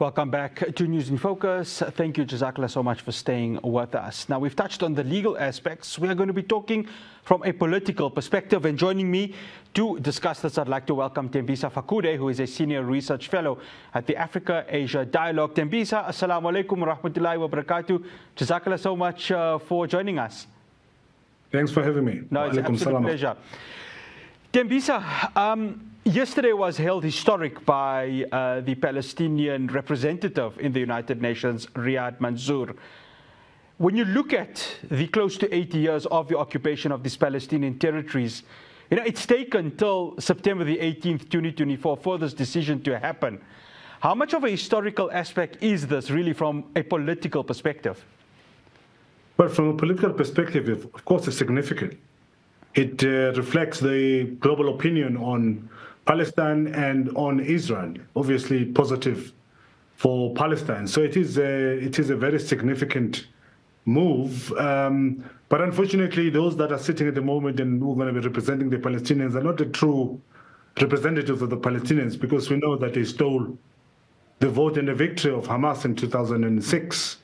Welcome back to News in Focus. Thank you, Jazakallah, so much for staying with us. Now, we've touched on the legal aspects. We are going to be talking from a political perspective. And joining me to discuss this, I'd like to welcome Thembisa Fakude, who is a Senior Research Fellow at the Africa-Asia Dialogue. Thembisa, Assalamu alaikum wa rahmatullahi wa barakatuh. Jazakallah so much for joining us. Thanks for having me. No, it's an absolute pleasure. Thembisa, yesterday was held historic by the Palestinian representative in the United Nations, Riyad Mansour. When you look at the close to 80 years of the occupation of these Palestinian territories, you know, it's taken till September the 18th, 2024 for this decision to happen. How much of a historical aspect is this really from a political perspective? Well, from a political perspective, of course, it's significant. It reflects the global opinion on Palestine and on Israel, obviously positive for Palestine. So it is a very significant move. But unfortunately, those that are sitting at the moment and who are going to be representing the Palestinians are not the true representatives of the Palestinians, because we know that they stole the vote and the victory of Hamas in 2006.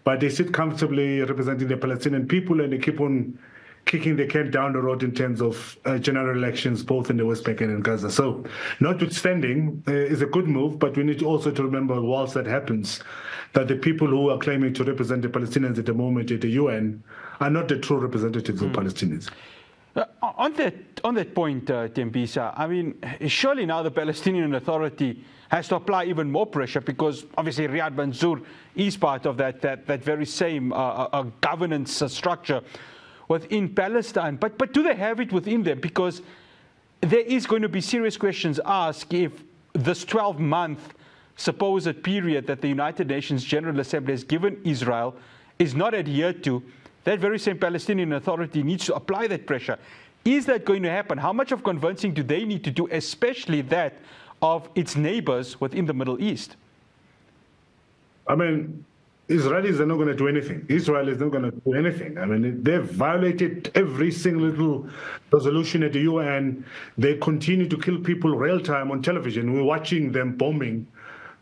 But they sit comfortably representing the Palestinian people, and they keep on kicking the can down the road in terms of general elections, both in the West Bank and in Gaza. So, notwithstanding, is a good move, but we need also to remember, whilst that happens, that the people who are claiming to represent the Palestinians at the moment at the UN are not the true representatives of Palestinians. On that point, Thembisa, I mean, surely now the Palestinian Authority has to apply even more pressure, because obviously Riyad Mansour is part of that very same governance structure within Palestine. But do they have it within them? Because there is going to be serious questions asked if this 12-month supposed period that the United Nations General Assembly has given Israel is not adhered to. That very same Palestinian Authority needs to apply that pressure. Is that going to happen? How much of convincing do they need to do, especially that of its neighbors within the Middle East? I mean, Israelis are not going to do anything. Israel is not going to do anything. I mean, they've violated every single little resolution at the UN. They continue to kill people real time on television. We're watching them bombing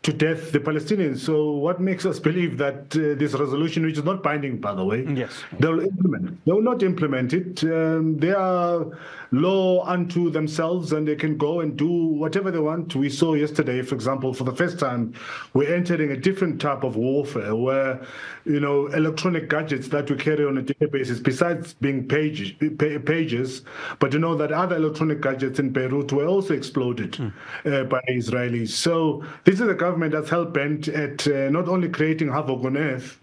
to death the Palestinians. So what makes us believe that this resolution, which is not binding, by the way, yes, they'll implement? They will not implement it. They are law unto themselves, and they can go and do whatever they want. We saw yesterday, for example, for the first time, we're entering a different type of warfare where, you know, electronic gadgets that we carry on a daily basis, besides being pages, but you know that other electronic gadgets in Beirut were also exploded by Israelis. So this is a government that's hell-bent at not only creating havoc on earth,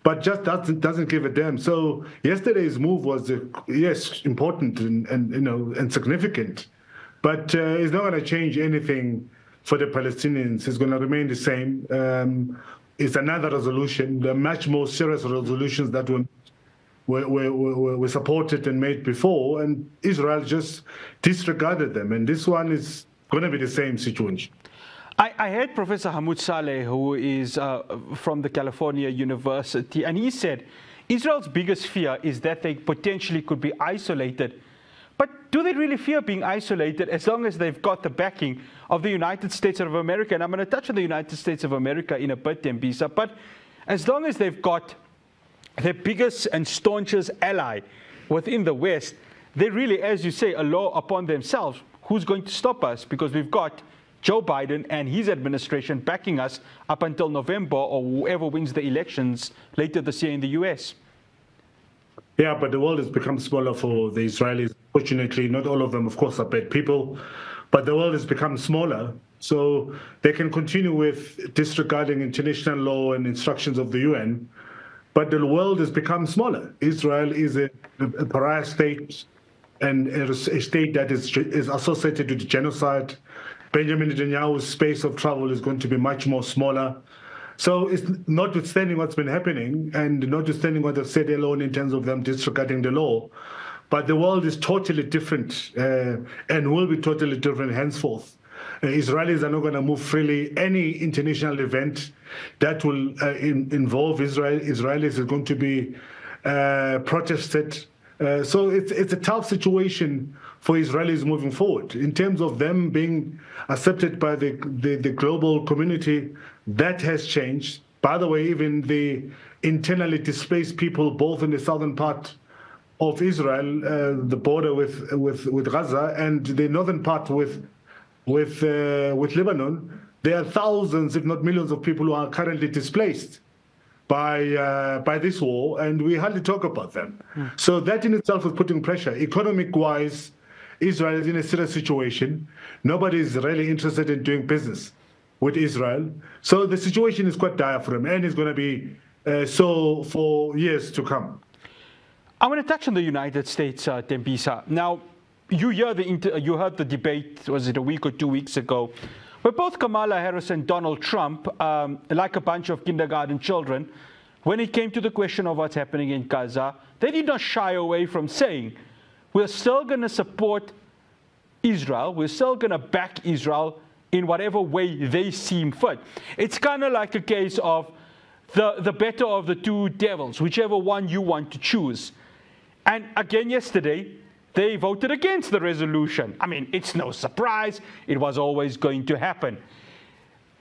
but just doesn't give a damn. So yesterday's move was, yes, important and you know, and significant, but it's not going to change anything for the Palestinians. It's going to remain the same. It's another resolution. There are much more serious resolutions that were supported and made before, and Israel just disregarded them. And this one is going to be the same situation. I heard Professor Hamoud Saleh, who is from the California University, and he said Israel's biggest fear is that they potentially could be isolated. But do they really fear being isolated as long as they've got the backing of the United States of America? And I'm going to touch on the United States of America in a bit, Thembisa, but as long as they've got their biggest and staunchest ally within the West, they really, as you say, a law upon themselves. Who's going to stop us? Because we've got Joe Biden and his administration backing us up until November, or whoever wins the elections later this year in the US. Yeah, but the world has become smaller for the Israelis. Fortunately, not all of them, of course, are bad people, but the world has become smaller. So they can continue with disregarding international law and instructions of the UN, but the world has become smaller. Israel is a pariah state, and a state that is associated with genocide. Benjamin Netanyahu's space of travel is going to be much more smaller. So it's notwithstanding what's been happening, and notwithstanding what I've said alone in terms of them disregarding the law, but the world is totally different and will be totally different henceforth. Israelis are not going to move freely. Any international event that will involve Israelis is going to be protested. So it's a tough situation for Israelis moving forward. In terms of them being accepted by the global community, that has changed. By the way, even the internally displaced people, both in the southern part of Israel, the border with Gaza, and the northern part with Lebanon, there are thousands, if not millions, of people who are currently displaced by this war, and we hardly talk about them. So that in itself is putting pressure. Economic-wise, Israel is in a serious situation. Nobody is really interested in doing business with Israel. So the situation is quite dire for them, and it's going to be so for years to come. I want to touch on the United States, Thembisa. Now, you heard the debate, was it a week or 2 weeks ago, where both Kamala Harris and Donald Trump, like a bunch of kindergarten children, when it came to the question of what's happening in Gaza, they did not shy away from saying, we're still going to support Israel, we're still going to back Israel in whatever way they seem fit. It's kind of like a case of the better of the two devils, whichever one you want to choose. And again yesterday, they voted against the resolution. I mean, it's no surprise. It was always going to happen.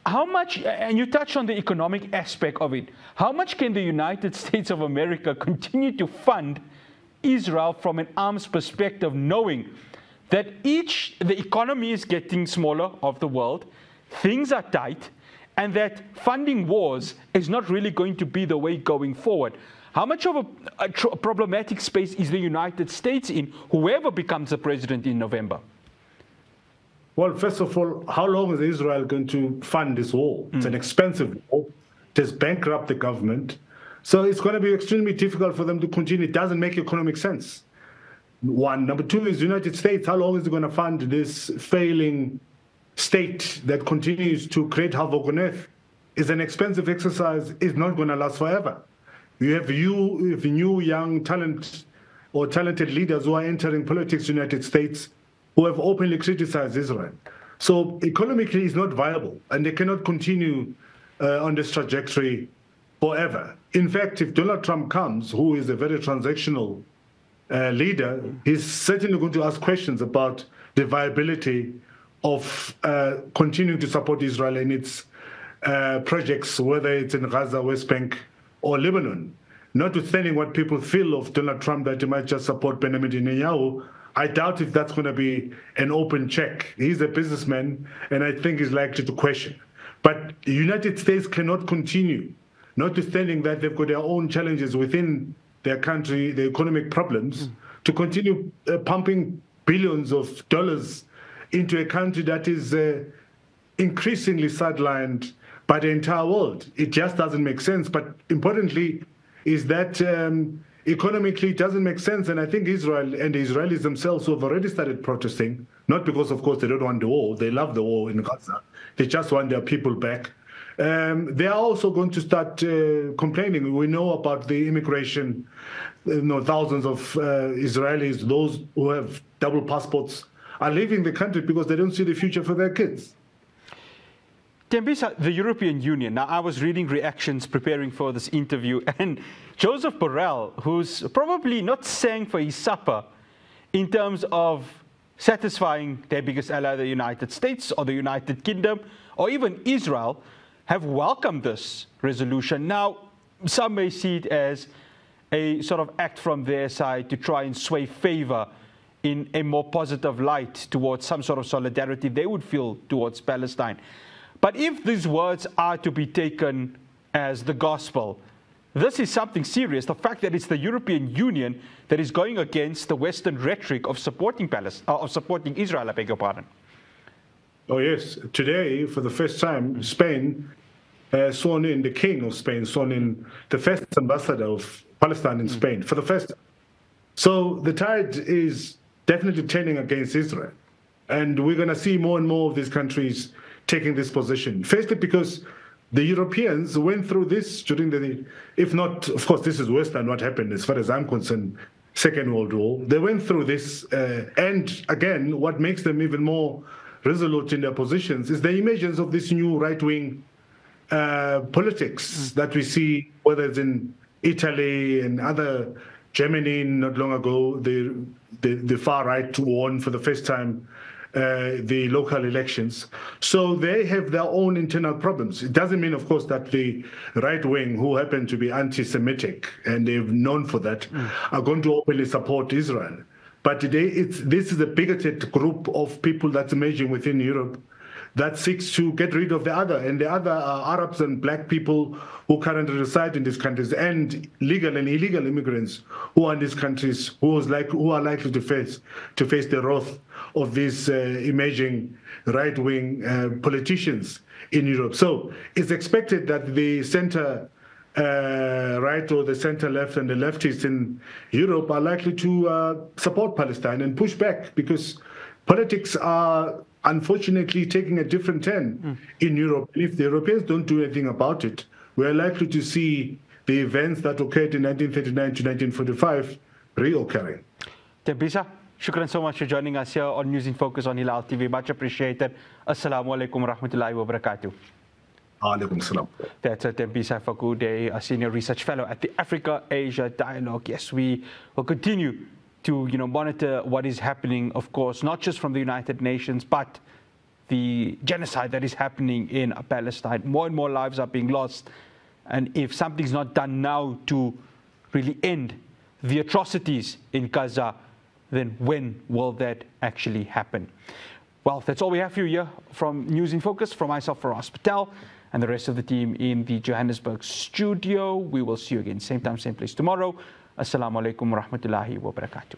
How much, and you touched on the economic aspect of it, how much can the United States of America continue to fund Israel from an arms perspective, knowing that the economy is getting smaller of the world, things are tight, and that funding wars is not really going to be the way going forward? How much of a problematic space is the United States in, whoever becomes the president in November? Well, first of all, how long is Israel going to fund this war? It's an expensive war. It has bankrupt the government. So it's going to be extremely difficult for them to continue. It doesn't make economic sense. One. Number two is the United States. How long is it going to fund this failing state that continues to create havoc on earth? It's an expensive exercise. It's not going to last forever. You have new young talent or talented leaders who are entering politics in the United States who have openly criticized Israel. So economically, it's not viable, and they cannot continue on this trajectory forever. In fact, if Donald Trump comes, who is a very transactional leader, he's certainly going to ask questions about the viability of continuing to support Israel in its projects, whether it's in Gaza, West Bank, or Lebanon. Notwithstanding what people feel of Donald Trump, that he might just support Benjamin Netanyahu, I doubt if that's going to be an open check. He's a businessman, and I think he's likely to question. But the United States cannot continue, notwithstanding that they've got their own challenges within their country, the economic problems, to continue pumping billions of dollars into a country that is increasingly sidelined by the entire world. It just doesn't make sense. But importantly, is that economically it doesn't make sense. And I think Israel and the Israelis themselves who have already started protesting, not because, of course, they don't want the war. They love the war in Gaza. They just want their people back. They are also going to start complaining. We know about the immigration, thousands of Israelis, those who have double passports, are leaving the country because they don't see the future for their kids. Thembisa, the European Union. Now, I was reading reactions preparing for this interview, and Joseph Borrell, who's probably not sang for his supper in terms of satisfying their biggest ally, the United States or the United Kingdom, or even Israel, have welcomed this resolution. Now, some may see it as a sort of act from their side to try and sway favor in a more positive light towards some sort of solidarity they would feel towards Palestine. But if these words are to be taken as the gospel, this is something serious. The fact that it's the European Union that is going against the Western rhetoric of supporting Israel, I beg your pardon. Oh, yes. Today, for the first time, Spain sworn in, the King of Spain sworn in the first ambassador of Palestine in Spain for the first time. So the tide is definitely turning against Israel. And we're going to see more and more of these countries taking this position. Firstly, because the Europeans went through this during the, if not, of course, this is worse than what happened as far as I'm concerned, Second World War. They went through this, and again, what makes them even more resolute in their positions is the emergence of this new right-wing politics that we see, whether it's in Italy and other Germany, not long ago, the far right won for the first time the local elections. So they have their own internal problems. It doesn't mean, of course, that the right wing, who happen to be anti-Semitic, and they're known for that, are going to openly support Israel. But today, this is a bigoted group of people that's emerging within Europe that seeks to get rid of the other. And the other are Arabs and black people who currently reside in these countries, and legal and illegal immigrants who are in these countries, who are likely to face the wrath of these emerging right-wing politicians in Europe. So it's expected that the center right or the center left and the leftists in Europe are likely to support Palestine and push back, because politics are unfortunately taking a different turn in Europe. And if the Europeans don't do anything about it, we're likely to see the events that occurred in 1939 to 1945 reoccurring. Thembisa, shukran so much for joining us here on News in Focus on Hilaal TV. Much appreciated. Assalamu alaikum wa rahmatullahi wa barakatuh. Alaikum salam. That's Thembisa Fakude, a senior research fellow at the Africa-Asia Dialogue. Yes, we will continue to monitor what is happening, of course, not just from the United Nations, but the genocide that is happening in Palestine. More and more lives are being lost. And if something's not done now to really end the atrocities in Gaza, then when will that actually happen? Well, that's all we have for you here from News in Focus. From myself, Faraz Patel, and the rest of the team in the Johannesburg studio. We will see you again, same time, same place tomorrow. Assalamu alaikum wa rahmatullahi wa barakatuh.